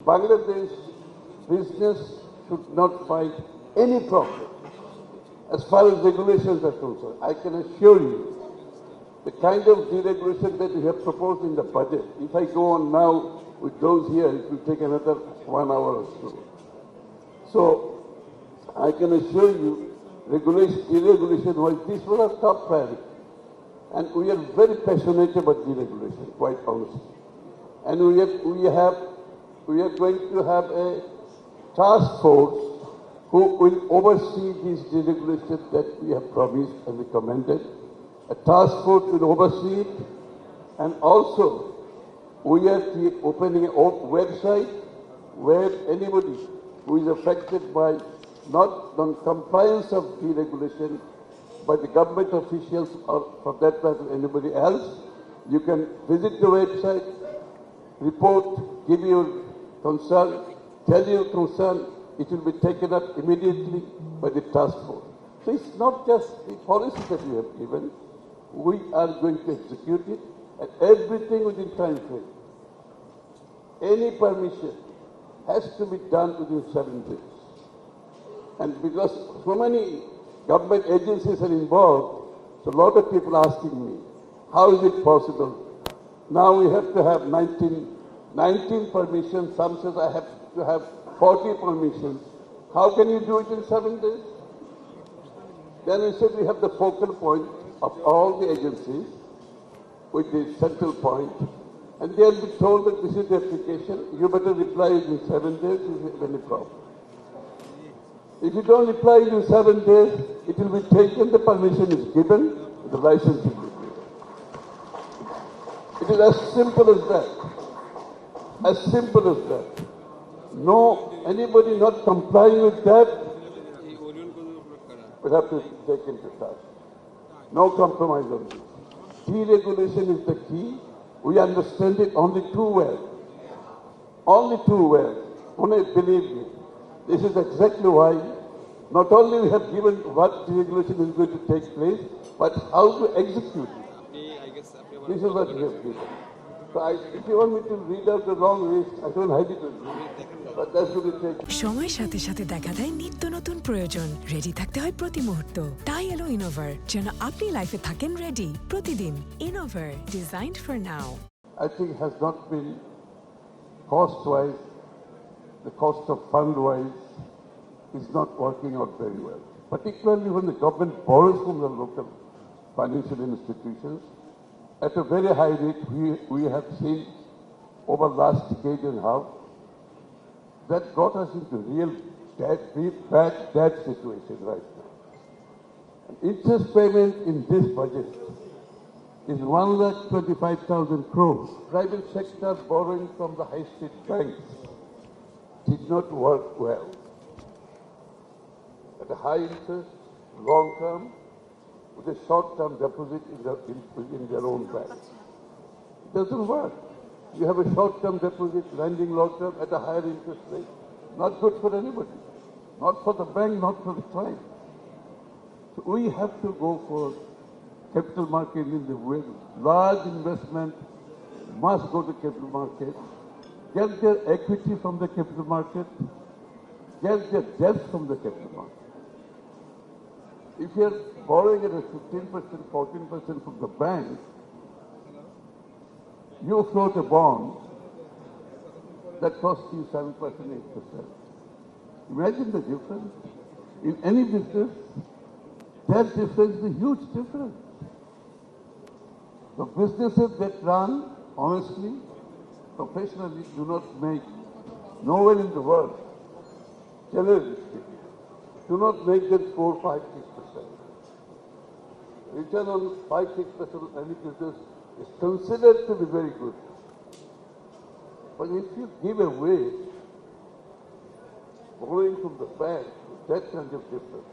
Bangladesh business should not find any problem as far as regulations are concerned. I can assure you, the kind of deregulation that we have proposed in the budget, if I go on now with those here, it will take another 1 hour or so. So I can assure you, deregulation-wise, these were our top priority. And we are very passionate about deregulation, quite honestly. And we are going to have a task force who will oversee these deregulations that we have promised and recommended. A task force will oversee it, and also we are opening a website where anybody who is affected by not non-compliance of deregulation by the government officials or for that matter anybody else, you can visit the website, report, give your concern, tell your concern, it will be taken up immediately by the task force. So it's not just the policy that we have given, we are going to execute it, and everything within time frame. Any permission has to be done within 7 days. And because so many government agencies are involved, so a lot of people asking me, how is it possible? Now we have to have 19 permissions, some says I have to have 40 permissions. How can you do it in 7 days? Then we said we have the focal point of all the agencies with the central point, and they'll be told that this is the application, you better reply in 7 days if you have any problem. If you don't reply in 7 days, it will be taken, the permission is given, the license will be given. It is as simple as that. As simple as that. No, anybody not complying with that will have to take into task. No compromise on this. Deregulation is the key. We understand it only too well. Only too well. Only believe me. This is exactly why not only we have given what deregulation is going to take place, but how to execute it. This is what we have given. So if you want me to read out the long list, I don't have it with me. But that's what it takes. সময়ের সাথে সাথে দেখা দেয় নিত্য নতুন প্রয়োজন, ready থাকতে হয় প্রতি মুহূর্ত। তাই এলো ইনোভার, যেন আপনি লাইফে থাকেন রেডি প্রতিদিন। Innova, designed for now. I think has not been cost-wise, the cost of fund-wise is not working out very well. Particularly when the government borrows from the local financial institutions at a very high rate. We have seen over the last decade and a half that got us into real bad situation right now. And interest payment in this budget is 1,25,000 crores. Private sector borrowing from the high street banks did not work well. At a high interest, long term, with a short-term deposit in their own bank. It doesn't work. You have a short-term deposit, lending long-term at a higher interest rate. Not good for anybody. Not for the bank, not for the client. So we have to go for capital market in the way. Large investment must go to capital market. Get their equity from the capital market. Get their debt from the capital market. If you're borrowing at a 15%, 14% from the bank, you float a bond that costs you 7%, 8%. Imagine the difference. In any business, that difference is a huge difference. The businesses that run honestly, professionally, do not make, nowhere in the world, generally speaking, do not make that 4, 5, 6%. Return on 5, 6% of any business is considered to be very good. But if you give away borrowing from the bank, that kind of difference,